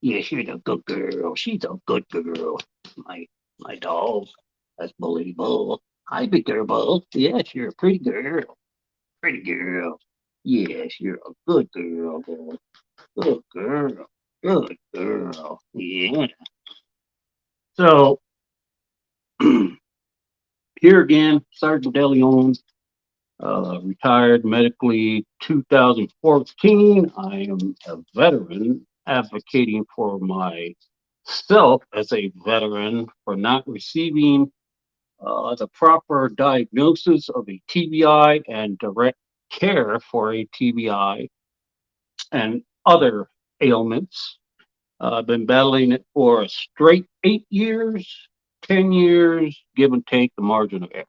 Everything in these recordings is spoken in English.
Yeah, she's a good girl. She's a good girl. My my dog. That's Bully Bull. Hi, big girl Bull. Yes, you're a pretty girl. Pretty girl. Yes, you're a good girl, boy. Good girl. Good girl. Yeah. So here again, Sergeant DeLeon, retired medically 2014. I am a veteran advocating for myself as a veteran for not receiving the proper diagnosis of a TBI and direct care for a TBI and other ailments. I've been battling it for a straight 8 years, 10 years, give and take the margin of error.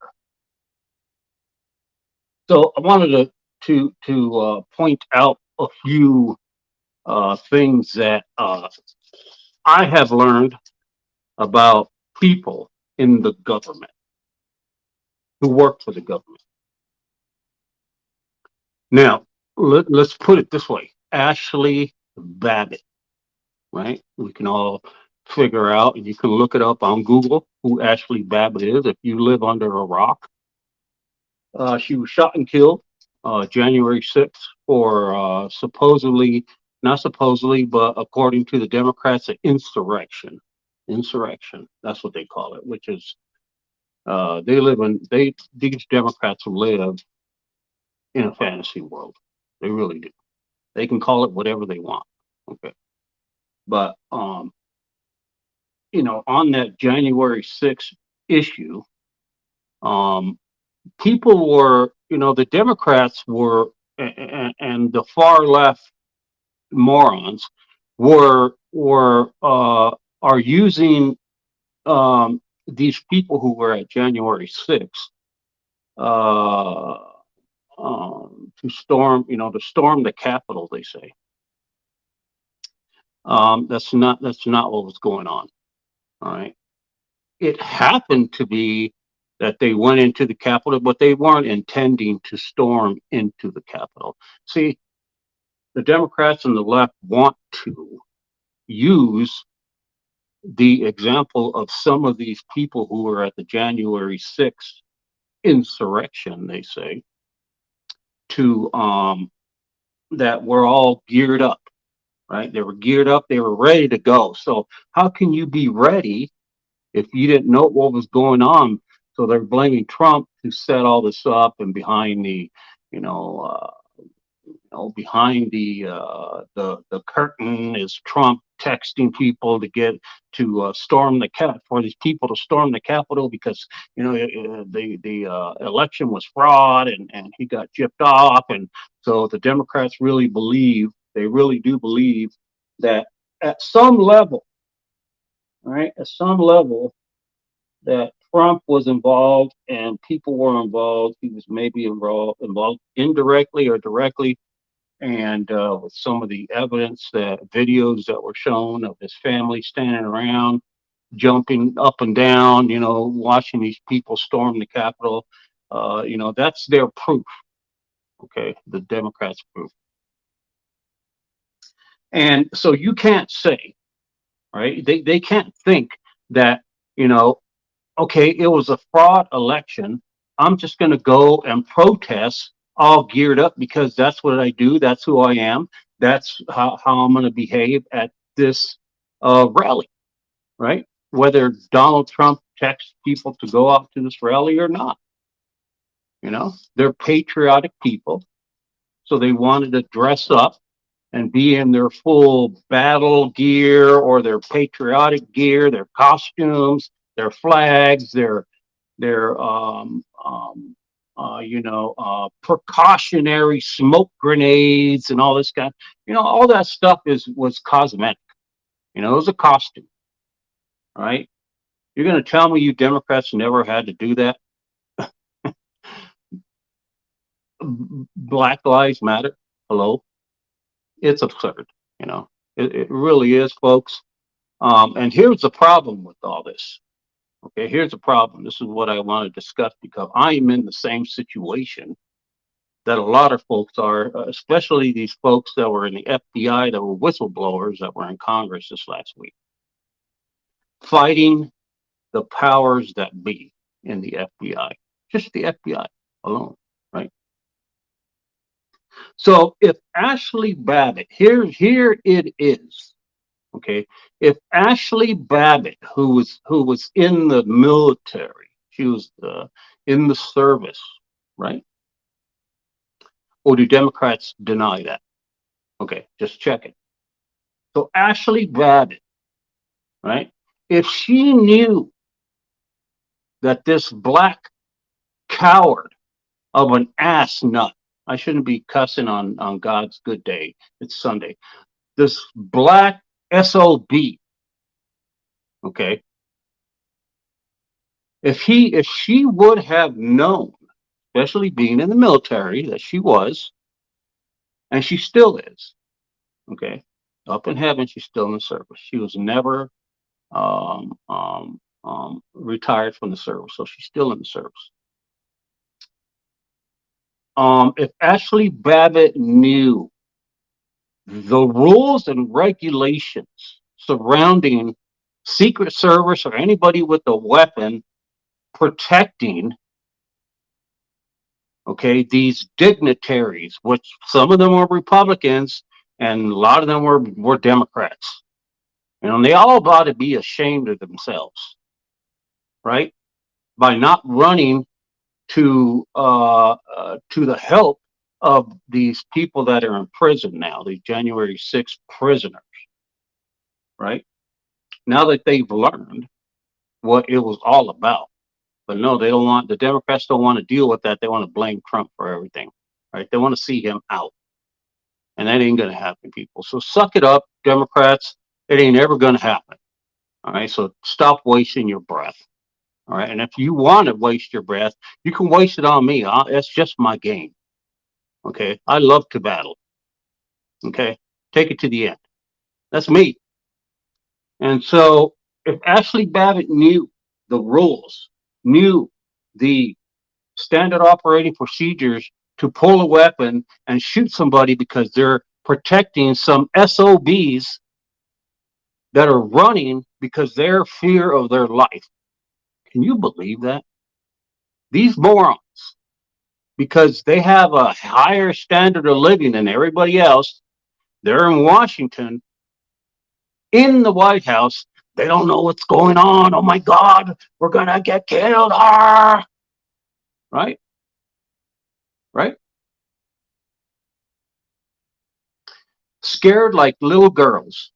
So I wanted to point out a few things that I have learned about people in the government who work for the government. Now, let's put it this way: Ashley Babbitt, right? We can all figure out, and you can look it up on Google who Ashley Babbitt is if you live under a rock. She was shot and killed January 6th for supposedly, not supposedly, but according to the Democrats, an insurrection. Insurrection. That's what they call it, which is these Democrats live in a fantasy world. They really do. They can call it whatever they want. Okay. But on that January 6th issue, um, people were, the Democrats were, and the far left morons were are using these people who were at January 6th uh, to storm, to storm the Capitol. They say that's not what was going on. All right, it happened to be that they went into the Capitol, but they weren't intending to storm into the Capitol. See, the Democrats and the left want to use the example of some of these people who were at the January 6th insurrection, they say, to that were all geared up, right? They were geared up, they were ready to go. So how can you be ready if you didn't know what was going on? So they're blaming Trump to set all this up, and behind you know, uh, behind the curtain is Trump texting people to get to storm the cap for these people to storm the Capitol because the election was fraud and he got gypped off, and so the Democrats really believe, they really do believe that at some level, right, at some level, that Trump was involved and people were involved. He was maybe involved indirectly or directly, and with some of the evidence, that videos that were shown of his family standing around, jumping up and down, watching these people storm the Capitol, that's their proof. Okay, the Democrats' proof. And so you can't say, right? They can't think that, you know, okay, it was a fraud election. I'm just going to go and protest all geared up because that's what I do. That's who I am. That's how I'm going to behave at this rally, right? Whether Donald Trump texts people to go out to this rally or not, they're patriotic people. So they wanted to dress up and be in their full battle gear or their patriotic gear, their costumes, their flags, their precautionary smoke grenades and all this kind. All that stuff was cosmetic. It was a costume, right? You're going to tell me you Democrats never had to do that? Black Lives Matter. Hello, it's absurd. It really is, folks. And here's the problem with all this. Okay, here's the problem. This is what I want to discuss because I am in the same situation that a lot of folks are, especially these folks that were in the FBI that were whistleblowers that were in Congress this last week, fighting the powers that be in the FBI, just the FBI alone, right? So if Ashley Babbitt, here it is, okay. If Ashley Babbitt, who was in the military, she was in the service, right? Or do Democrats deny that? Okay, just check it. So Ashley Babbitt, right? If she knew that this black coward of an ass nut, I shouldn't be cussing on God's good day. It's Sunday. This black SOB, okay? If she would have known, especially being in the military, that she was, and she still is, okay? Up in heaven, she's still in the service. She was never retired from the service, so she's still in the service. If Ashley Babbitt knew the rules and regulations surrounding Secret Service or anybody with a weapon protecting, okay, these dignitaries, which some of them were Republicans and a lot of them were Democrats, and they all ought to be ashamed of themselves, right? By not running to the help of these people that are in prison now, these January 6th prisoners, right? Now that they've learned what it was all about. But no, they don't want, the Democrats don't want to deal with that. They want to blame Trump for everything, right? They want to see him out. And that ain't going to happen, people. So suck it up, Democrats. It ain't ever going to happen. All right. So stop wasting your breath. All right. And if you want to waste your breath, you can waste it on me. That's just my game. Okay. I love to battle. Okay. Take it to the end. That's me. And so if Ashley Babbitt knew the rules, knew the standard operating procedures to pull a weapon and shoot somebody because they're protecting some SOBs that are running because they're fear of their life. Can you believe that? These morons, because they have a higher standard of living than everybody else, they're in Washington, in the White House. They don't know what's going on. Oh my God, we're going to get killed. Ah! Right? Right? Scared like little girls.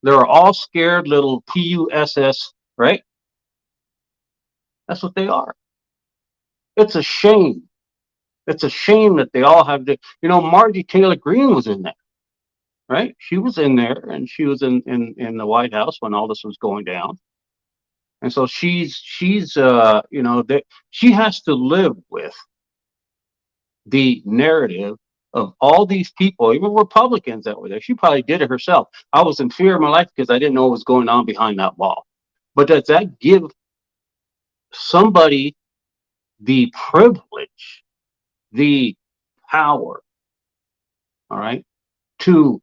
They're all scared little PUSS, right? That's what they are. It's a shame. It's a shame that they all have to, Margie Taylor Greene was in there, right? She was in there and she was in the White House when all this was going down. And so that she has to live with the narrative of all these people, even Republicans that were there. She probably did it herself. I was in fear of my life because I didn't know what was going on behind that wall. But does that give somebody the privilege, the power, all right, to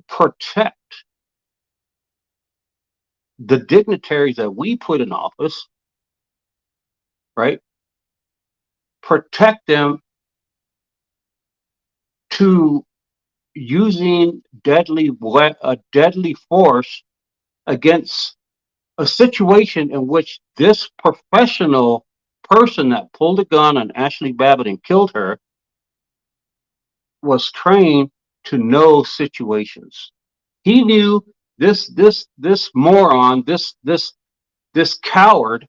protect the dignitaries that we put in office, right? Protect them to using deadly force against a situation in which this professional person that pulled a gun on Ashley Babbitt and killed her was trained to know situations. He knew this moron, this coward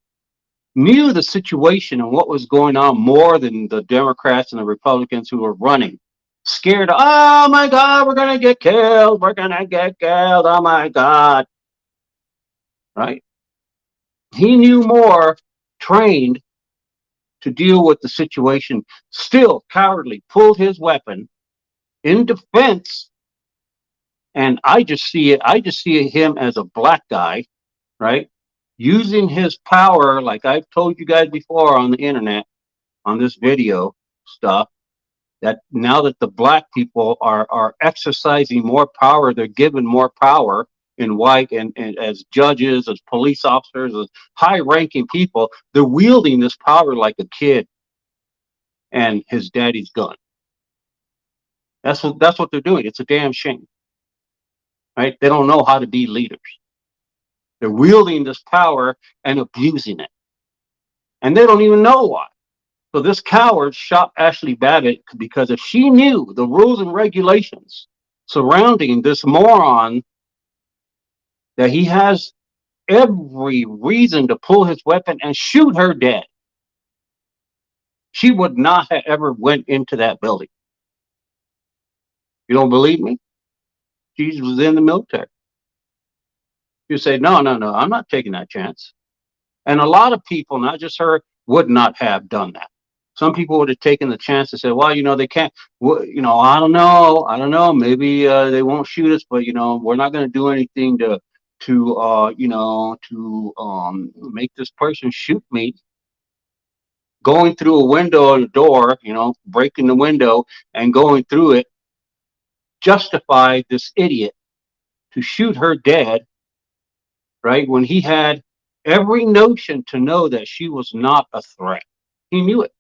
knew the situation and what was going on more than the Democrats and the Republicans who were running. Scared, oh my God, we're going to get killed. We're going to get killed. Oh my God. Right? He knew more, trained to deal with the situation, still cowardly, pulled his weapon in defense. And I just see him as a black guy, right? Using his power, like I've told you guys before on the internet, on this video stuff, that now that the black people are exercising more power, they're given more power in white and as judges, as police officers, as high ranking people, they're wielding this power like a kid and his daddy's gun. That's what they're doing. It's a damn shame. Right? They don't know how to be leaders. They're wielding this power and abusing it. And they don't even know why. So this coward shot Ashley Babbitt because if she knew the rules and regulations surrounding this moron, that he has every reason to pull his weapon and shoot her dead, she would not have ever went into that building. You don't believe me? She was in the military. You say, no, I'm not taking that chance. And a lot of people, not just her, would not have done that. Some people would have taken the chance to say, well, they can't, I don't know, maybe they won't shoot us, but, we're not going to do anything to make this person shoot me. Going through a window or a door, breaking the window and going through it, justified this idiot to shoot her dead, right? When he had every notion to know that she was not a threat. He knew it,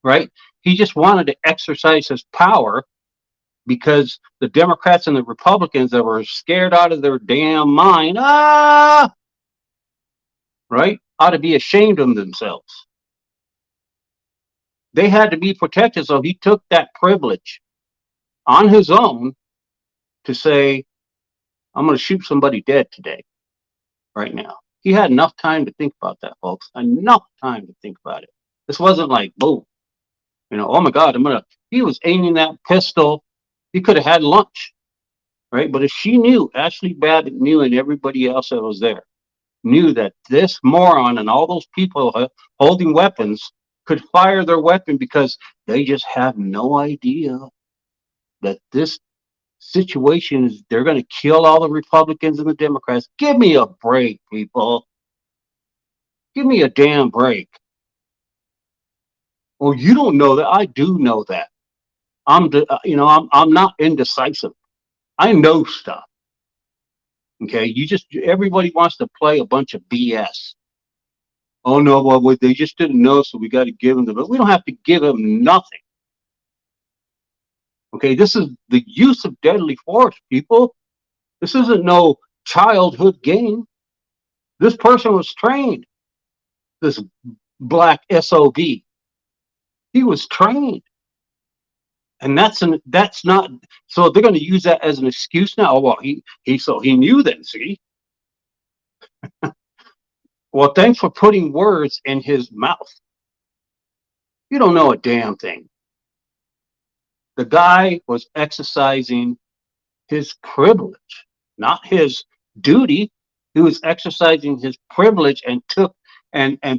right? He just wanted to exercise his power because the Democrats and the Republicans that were scared out of their damn mind, right, ought to be ashamed of themselves. They had to be protected, so he took that privilege on his own to say, I'm going to shoot somebody dead today, right now. He had enough time to think about that, folks. Enough time to think about it. This wasn't like, boom, oh my God, he was aiming that pistol. He could have had lunch, right? But if she knew, Ashley Babbitt knew, and everybody else that was there knew that this moron and all those people holding weapons could fire their weapon because they just have no idea that this situation is they're going to kill all the Republicans and the Democrats. Give me a break, people. Give me a damn break. Well, you don't know that. I do know that. I'm not indecisive. I know stuff. Okay, everybody wants to play a bunch of BS. Oh no, well they just didn't know, so we got to give them but we don't have to give them nothing. Okay, this is the use of deadly force, people. This isn't no childhood game. This person was trained. This black SOB. He was trained. And that's not, so they're going to use that as an excuse now. Oh, well, he knew then, see? Well, thanks for putting words in his mouth. You don't know a damn thing. The guy was exercising his privilege, not his duty. He was exercising his privilege and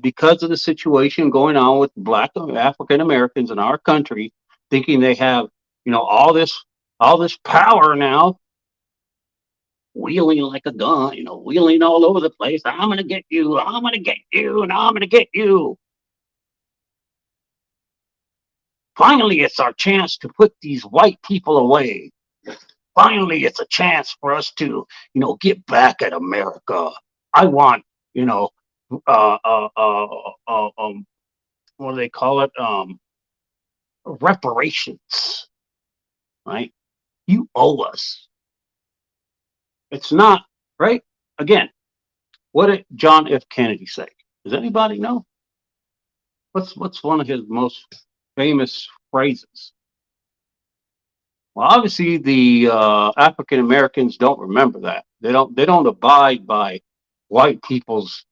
because of the situation going on with black African Americans in our country, thinking they have, all this power now, wheeling like a gun, wheeling all over the place. I'm going to get you, I'm going to get you, and I'm going to get you. Finally, it's our chance to put these white people away. Finally, it's a chance for us to, get back at America. I want, what do they call it? Reparations, right? You owe us. It's not, right? Again, what did John F. Kennedy say? Does anybody know? What's one of his most famous phrases? Well, obviously the African Americans don't remember that. They don't abide by white people's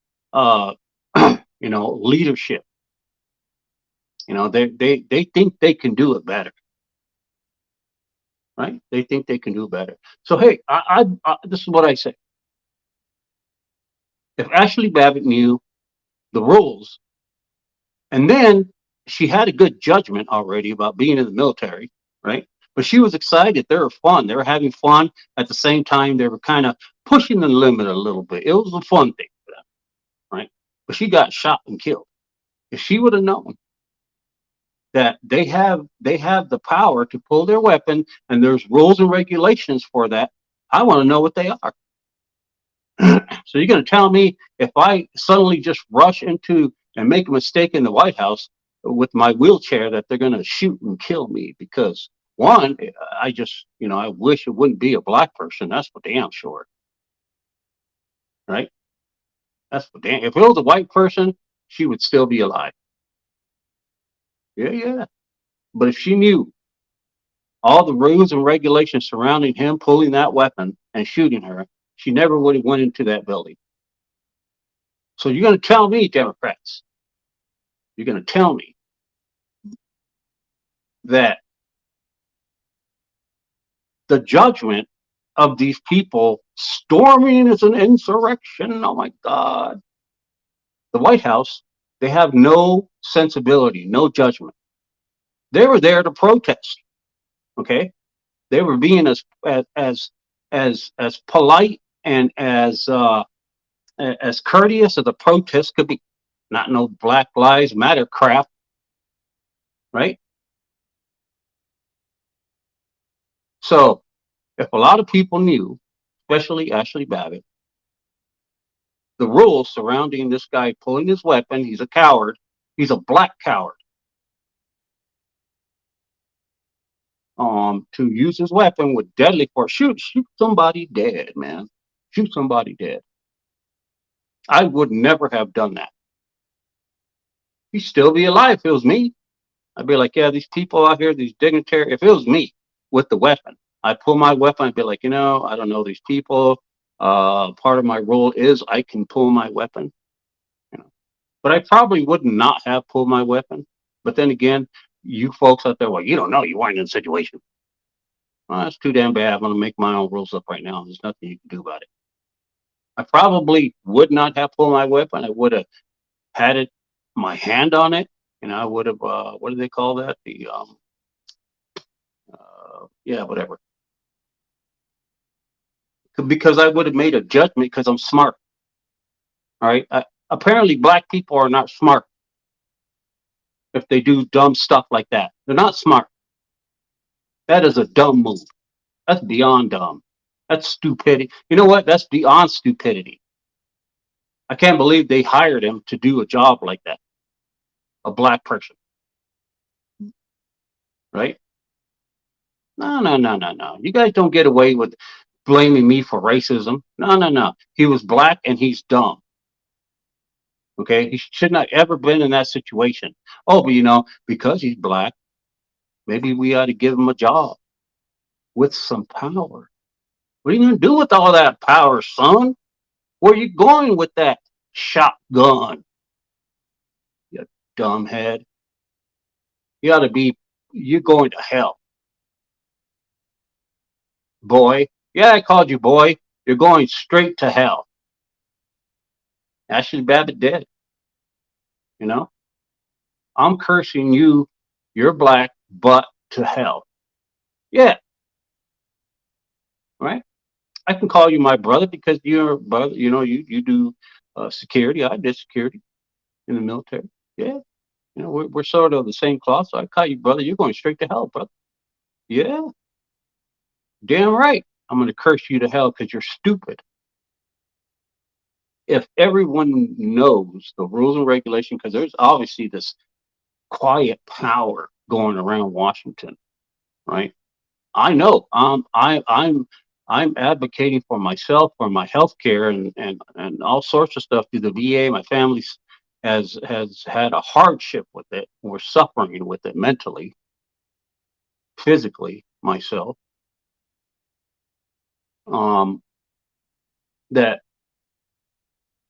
leadership. They think they can do it better. Right? They think they can do better. So hey, I this is what I say. If Ashley Babbitt knew the rules, and then she had a good judgment already about being in the military, right? But she was excited. They were fun. They were having fun. At the same time, they were kind of pushing the limit a little bit. It was a fun thing for them, right? But she got shot and killed. If she would have known that they have the power to pull their weapon and there's rules and regulations for that, I want to know what they are. So you're going to tell me if I suddenly just rush into and make a mistake in the White House with my wheelchair that they're going to shoot and kill me because one, I just, I wish it wouldn't be a black person. That's for damn sure, right? That's for damn. If it was a white person, she would still be alive. Yeah, yeah. But if she knew all the rules and regulations surrounding him pulling that weapon and shooting her, she never would have went into that building. So you're going to tell me, Democrats, you're going to tell me that the judgment of these people storming is an insurrection. Oh my God. The White House, they have no sensibility, no judgment. They were there to protest. Okay. They were being as polite and as courteous as a protest could be. Not no Black Lives Matter crap, right? So if a lot of people knew, especially Ashley Babbitt, the rules surrounding this guy pulling his weapon, he's a coward. He's a black coward. To use his weapon with deadly force, shoot somebody dead, man. Shoot somebody dead. I would never have done that. He'd still be alive if it was me. I'd be like, yeah, these people out here, these dignitaries. If it was me with the weapon, I'd pull my weapon. I'd be like, I don't know these people. Part of my role is I can pull my weapon. You know, but I probably would not have pulled my weapon. But then again, you folks out there, well, you don't know. You weren't in the situation. Well, that's too damn bad. I'm going to make my own rules up right now. There's nothing you can do about it. I probably would not have pulled my weapon. I would have had it, my hand on it, and I would have, what do they call that? Yeah, whatever. Because I would have made a judgment because I'm smart. All right. Apparently, black people are not smart if they do dumb stuff like that. They're not smart. That is a dumb move. That's beyond dumb. That's stupidity. You know what? That's beyond stupidity. I can't believe they hired him to do a job like that. A black person, right? No, no, no, no, no. You guys don't get away with blaming me for racism. No, no, no. He was black and he's dumb. Okay, he should not ever been in that situation. Oh, but because he's black, maybe we ought to give him a job with some power. What are you gonna do with all that power, son? Where are you going with that shotgun? You dumbhead. You ought to be. You're going to hell, boy. Yeah, I called you boy. You're going straight to hell. Ashley Babbitt did. You know, I'm cursing you. You're black, but to hell. Yeah, right. I can call you my brother because you're brother. You do security. I did security in the military. Yeah, we're sort of the same cloth. So I call you brother. You're going straight to hell, brother. Yeah, damn right. I'm going to curse you to hell because you're stupid. If everyone knows the rules and regulation, because there's obviously this quiet power going around Washington, right? I know. I'm advocating for myself, for my health care, and all sorts of stuff through the VA. My family has had a hardship with it. We're suffering with it mentally, physically, myself. Um, that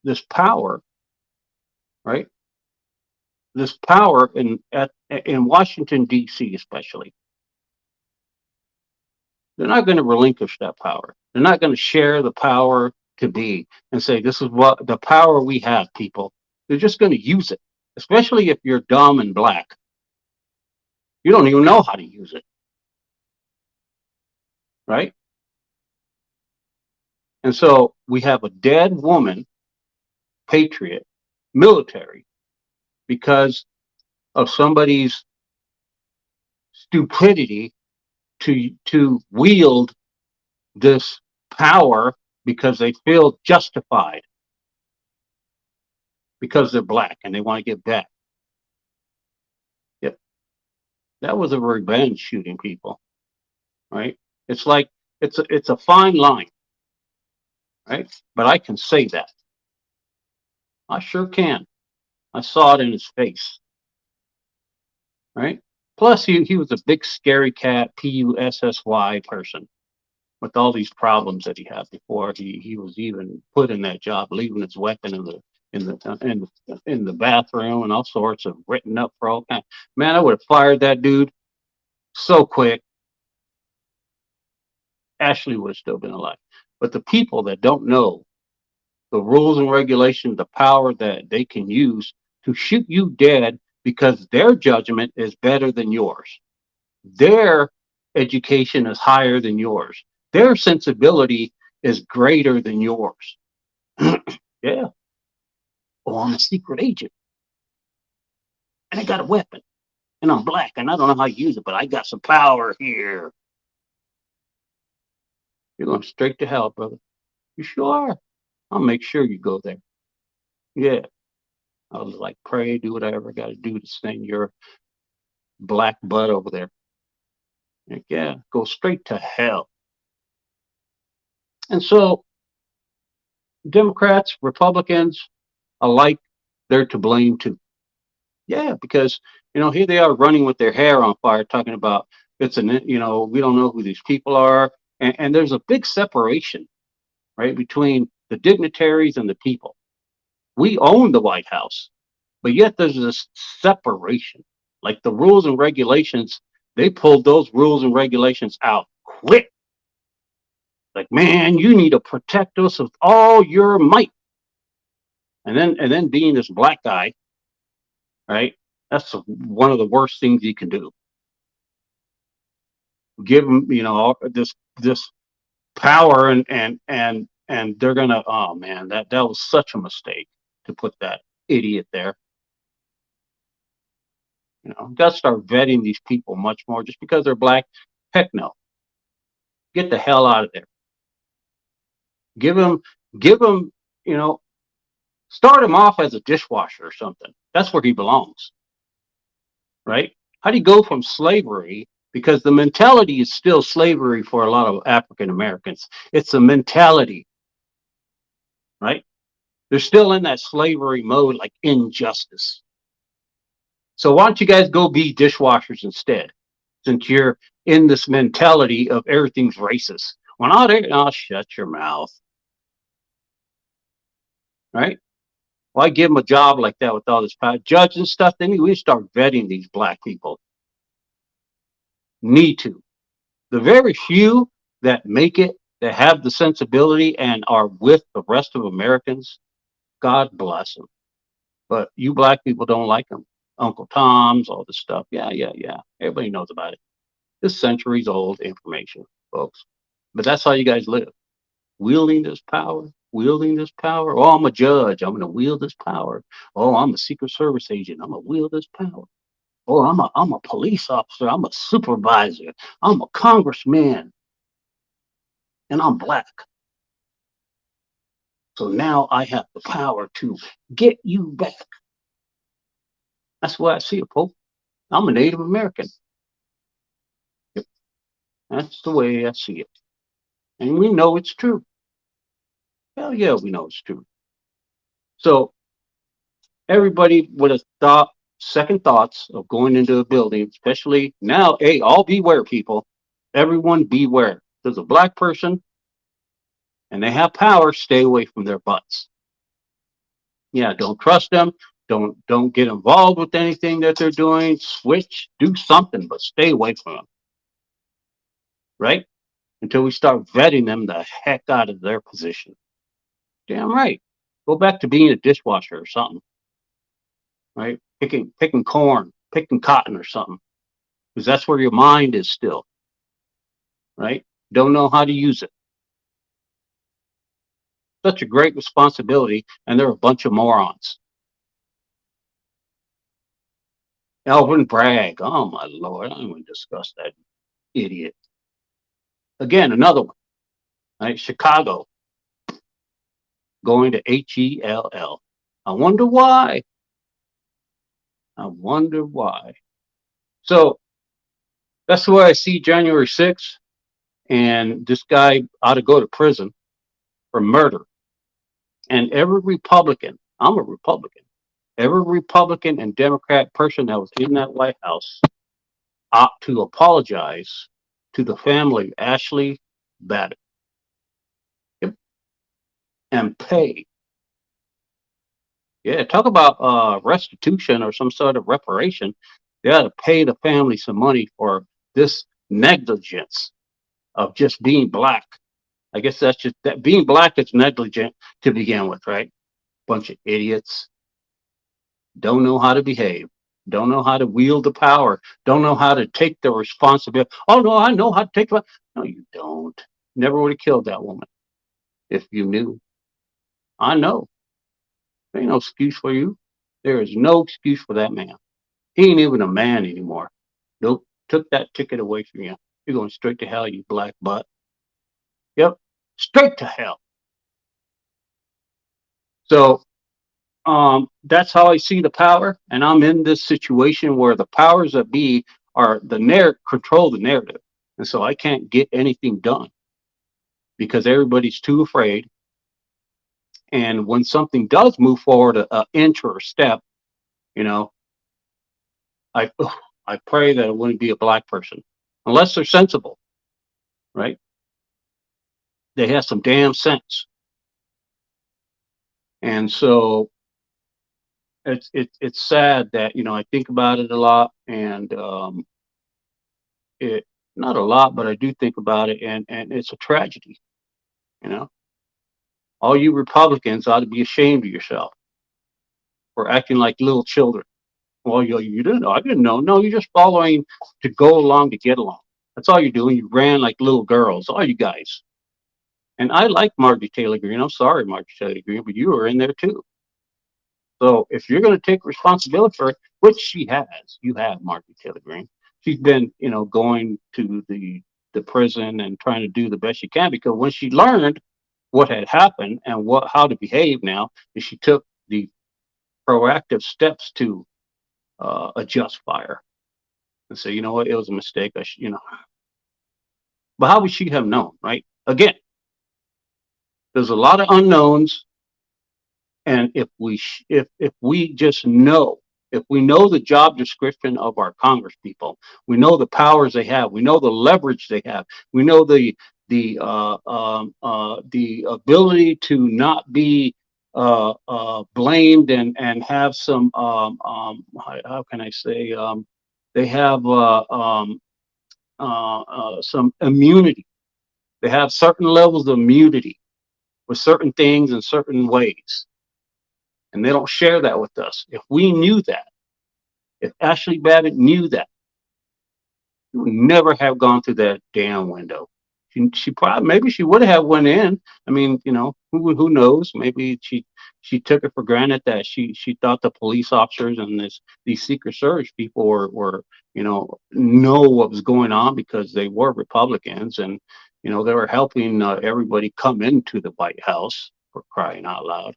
this power, right? This power in Washington D.C. especially, they're not going to relinquish that power. They're not going to share the power to be and say, this is what the power we have, people. They're just going to use it, especially if you're dumb and black. You don't even know how to use it, right? And so we have a dead woman, patriot, military, because of somebody's stupidity to wield this power because they feel justified because they're black and they want to get back. Yep. That was a revenge shooting, people, right? It's like it's a fine line, right? But I can say that. I sure can. I saw it in his face, right? Plus, he was a big scary cat, Pussy person with all these problems that he had before he was even put in that job, leaving his weapon in the bathroom and all sorts of written up for all kinds. Man, I would have fired that dude so quick. Ashley would have still been alive. But the people that don't know the rules and regulations, the power that they can use to shoot you dead because their judgment is better than yours. Their education is higher than yours. Their sensibility is greater than yours. Yeah. Oh, I'm a secret agent and I got a weapon and I'm black and I don't know how to use it, but I got some power here. You're going straight to hell, brother. You sure are. I'll make sure you go there. Yeah. I was like, pray, do whatever I got to do to send your black butt over there. Like, yeah, go straight to hell. And so, Democrats, Republicans alike, they're to blame too. Yeah, because here they are running with their hair on fire, talking about we don't know who these people are, and there's a big separation, right, between the dignitaries and the people. We own the White House, but yet there's this separation. Like the rules and regulations, they pulled those rules and regulations out quick. Like, man, you need to protect us with all your might. And then being this black guy, right? That's one of the worst things you can do. Give them, this power, and they're gonna. Oh man, that was such a mistake to put that idiot there. Got to start vetting these people much more. Just because they're black, heck no. Get the hell out of there. Give them, give them. You know, start him off as a dishwasher or something. That's where he belongs, right? How do you go from slavery? Because the mentality is still slavery for a lot of African Americans. It's a mentality, right? They're still in that slavery mode, like injustice. So why don't you guys go be dishwashers instead, since you're in this mentality of everything's racist? Well, not oh, shut your mouth, right? Why give them a job like that with all this power? Judge and stuff? Then we start vetting these black people. Need to. The very few that make it, that have the sensibility and are with the rest of Americans, God bless them. But you black people don't like them. Uncle Tom's, all this stuff. Yeah, yeah, yeah. Everybody knows about it. This centuries old information, folks. But that's how you guys live. Wielding this power, wielding this power. Oh, I'm a judge. I'm going to wield this power. Oh, I'm a Secret Service agent. I'm going to wield this power. Oh, I'm a police officer. I'm a supervisor. I'm a congressman. And I'm black. So now I have the power to get you back. That's why I see it, Pope. I'm a Native American. Yep. That's the way I see it. And we know it's true. Hell yeah, we know it's true. So everybody would have thought second thoughts of going into a building, especially now. Hey, all beware, people. Everyone beware. There's a black person and they have power, stay away from their butts. Yeah, don't trust them. Don't get involved with anything that they're doing. Switch, do something, but stay away from them. Right? Until we start vetting them the heck out of their position. Damn right. Go back to being a dishwasher or something. Right? Picking corn, picking cotton or something. Because that's where your mind is still. Right? Don't know how to use it. Such a great responsibility, and they're a bunch of morons. Alvin Bragg. Oh my lord, I don't even discuss that idiot. Again, another one. Right? Chicago going to HELL. I wonder why. I wonder why. So that's where I see January 6th, and this guy ought to go to prison for murder. And every Republican, I'm a Republican, every Republican and Democrat person that was in that White House ought to apologize to the family of Ashley Babbitt. Yep. And pay. Yeah, talk about restitution or some sort of reparation. They ought to pay the family some money for this negligence of just being black. I guess that's just that being black is negligent to begin with, right? Bunch of idiots. Don't know how to behave, don't know how to wield the power, don't know how to take the responsibility. Oh no, I know how to take it. No, you don't. Never would have killed that woman if you knew. I know. There ain't no excuse for you. There is no excuse for that man. He ain't even a man anymore. Nope. Took that ticket away from you. You're going straight to hell, you black butt. Yep. Straight to hell. So that's how I see the power. And I'm in this situation where the powers that be are the control the narrative. And so I can't get anything done because everybody's too afraid. And when something does move forward an inch or a step, you know, I I pray that it wouldn't be a black person, unless they're sensible, right? They have some damn sense. And so it's sad that I think about it a lot, and it not a lot, but I do think about it, and it's a tragedy. You know, all you Republicans ought to be ashamed of yourself for acting like little children. Well, you didn't know. I didn't know. No, you're just following to go along to get along. That's all you're doing. You ran like little girls, all you guys. And I like Margie Taylor Greene. I'm sorry, Margie Taylor Greene, but you were in there too. So if you're going to take responsibility for it, which she has, you have Margie Taylor Greene. She's been, going to the prison and trying to do the best she can, because when she learned what had happened and how to behave now, and she took the proactive steps to adjust fire and say, you know what, it was a mistake. But how would she have known, right? Again, there's a lot of unknowns. And if we just know, if we know the job description of our Congress people, we know the powers they have, we know the leverage they have, we know the ability to not be blamed, and have some how can I say, they have some immunity. They have certain levels of immunity with certain things in certain ways, and they don't share that with us. If we knew that, if Ashley Babbitt knew that, she would never have gone through that damn window. She probably, maybe she would have went in. I mean, who knows? Maybe she took it for granted that she thought the police officers and these Secret Service people were know what was going on, because they were Republicans, and they were helping everybody come into the White House, for crying out loud,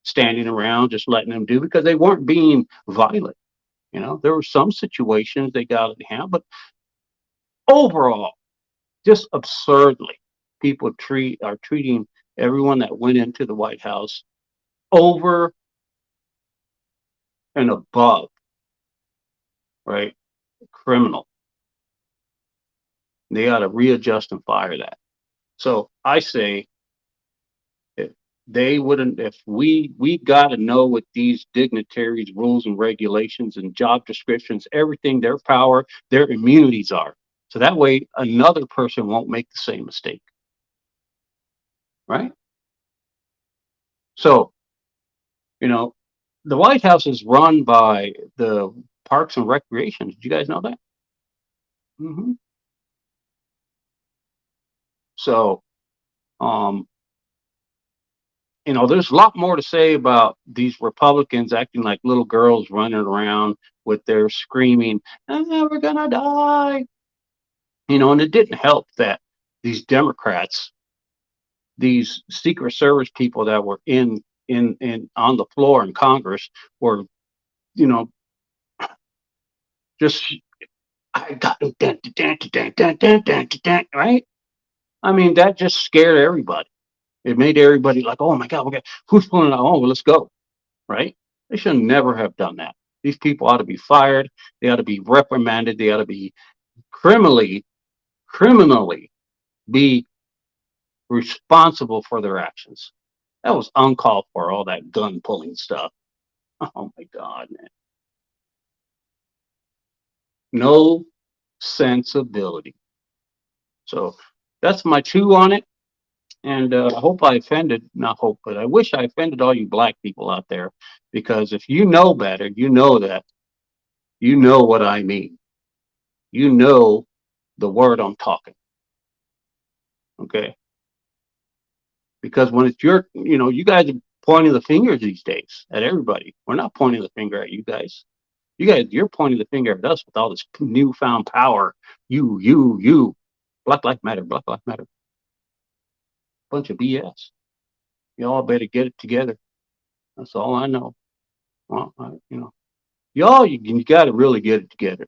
standing around just letting them do, because they weren't being violent. There were some situations they got at hand, but overall, just absurdly, people are treating everyone that went into the White House over and above, right? Criminal. They ought to readjust and fire that. So I say, if they wouldn't, if we got to know what these dignitaries' rules and regulations and job descriptions, everything, their power, their immunities are, so that way another person won't make the same mistake, right? So you know the White House is run by the Parks and Recreation. Did you guys know that? hmm So um There's a lot more to say about these Republicans acting like little girls running around with their screaming, "I'm never gonna die." And it didn't help that these Democrats, these Secret Service people that were in on the floor in Congress were, you know, just I got them, dun, dun, dun, dun, dun, dun, dun, dun, dun, right? I mean, that just scared everybody. It made everybody like, oh my God, okay, who's pulling out? Oh, well, let's go, right? They should never have done that. These people ought to be fired. They ought to be reprimanded. They ought to be criminally be responsible for their actions. That was uncalled for, all that gun pulling stuff. Oh my God, man. No sensibility. So that's my two on it. And I hope I offended, not hope, but I wish I offended all you black people out there. Because if you know better, you know that, you know what I mean. You know the word I'm talking. Okay. Because when it's you guys are pointing the fingers these days at everybody. We're not pointing the finger at you guys. You're pointing the finger at us with all this newfound power. You. Black Lives Matter, Black Lives Matter. Bunch of BS. Y'all better get it together. That's all I know. Well, you got to really get it together.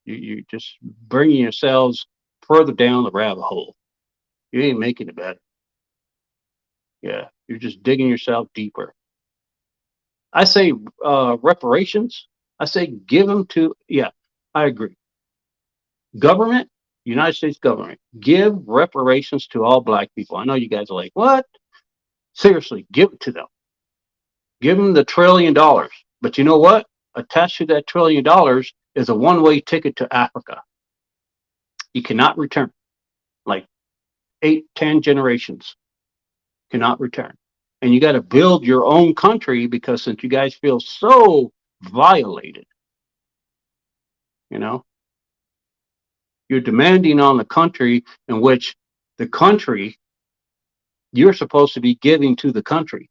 You just bringing yourselves further down the rabbit hole. You ain't making it better. Yeah, you're just digging yourself deeper. I say reparations. I say give them to. Yeah, I agree. Government, United States government, give reparations to all black people. I know you guys are like, what? Seriously, give it to them. Give them the $1 trillion. But you know what? Attached to that $1 trillion is a one-way ticket to Africa. You cannot return. Like 8, 10 generations cannot return. And you got to build your own country because since you guys feel so violated, you know, you're demanding on the country in which the country you're supposed to be giving to the country,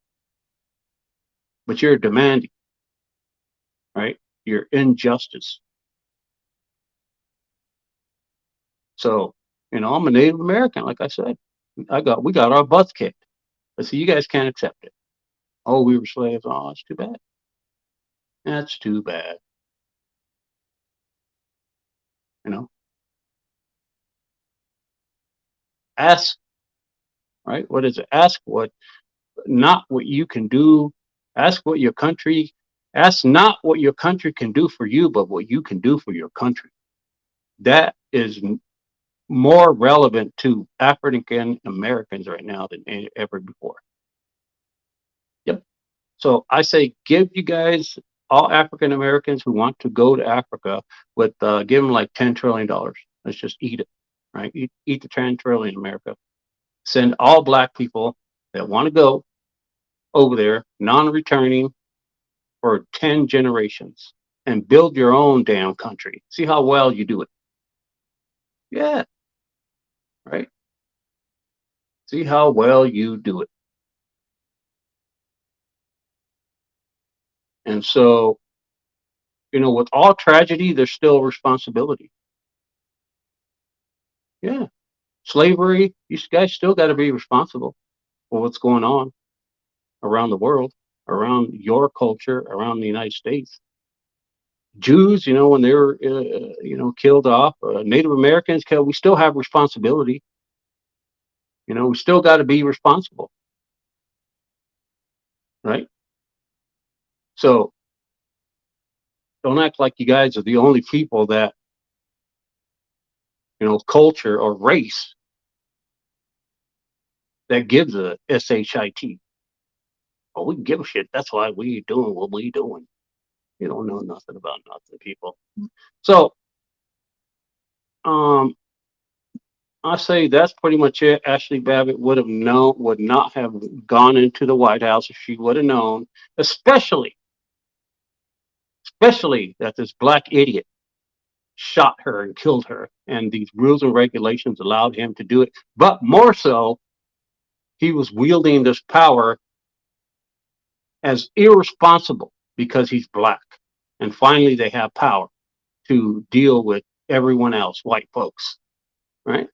but you're demanding, right? You're injustice. So, I'm a Native American, like I said. We got our butts kicked. But see, you guys can't accept it. Oh, we were slaves. Oh, that's too bad. That's too bad. You know, ask, right? What is it? Ask what, not what you can do. Ask what your country, ask not what your country can do for you, but what you can do for your country. That is more relevant to African Americans right now than ever before. Yep. So I say, give you guys, all African Americans who want to go to Africa, with give them like $10 trillion. Let's just eat it, right? Eat the 10 trillion, America. Send all black people that want to go over there, non-returning, for 10 generations, and build your own damn country. See how well you do it. Yeah, right. See how well you do it. And so, with all tragedy, there's still responsibility. Yeah. Slavery, you guys still got to be responsible for what's going on around the world, around your culture, around the United States. Jews, when they were, killed off, Native Americans killed, we still have responsibility. We still got to be responsible, right? So don't act like you guys are the only people that, culture or race that gives a shit. Well, we give a shit. That's why we doing what we doing. You don't know nothing about nothing, people. So, um, I say that's pretty much it. Ashley Babbitt would not have gone into the White House if she would have known, especially that this black idiot shot her and killed her, and these rules and regulations allowed him to do it. But more so, he was wielding this power as irresponsible because he's black. And finally, they have power to deal with everyone else, white folks, right?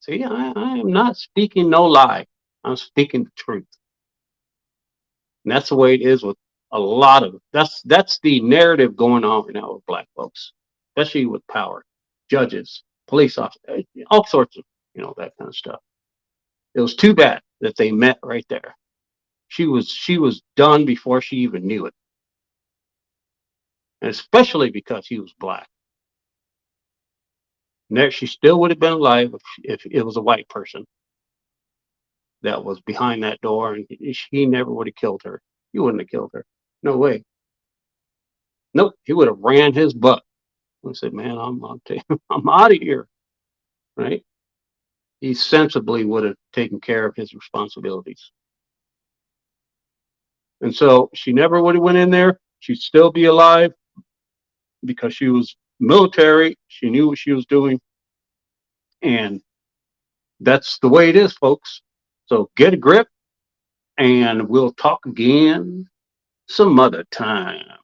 See, I am not speaking no lie. I'm speaking the truth. And that's the way it is with a lot of that's the narrative going on right now with black folks, especially with power, judges, police officers, all sorts of that kind of stuff. It was too bad that they met right there. She was done before she even knew it, and especially because he was black. Next, she still would have been alive if it was a white person that was behind that door, and he never would have killed her. He wouldn't have killed her. No way. Nope. He would have ran his butt and said, "Man, I'm out of here." Right? He sensibly would have taken care of his responsibilities. And so she never would have went in there. She'd still be alive because she was military. She knew what she was doing, and that's the way it is, folks. So get a grip, and we'll talk again some other time.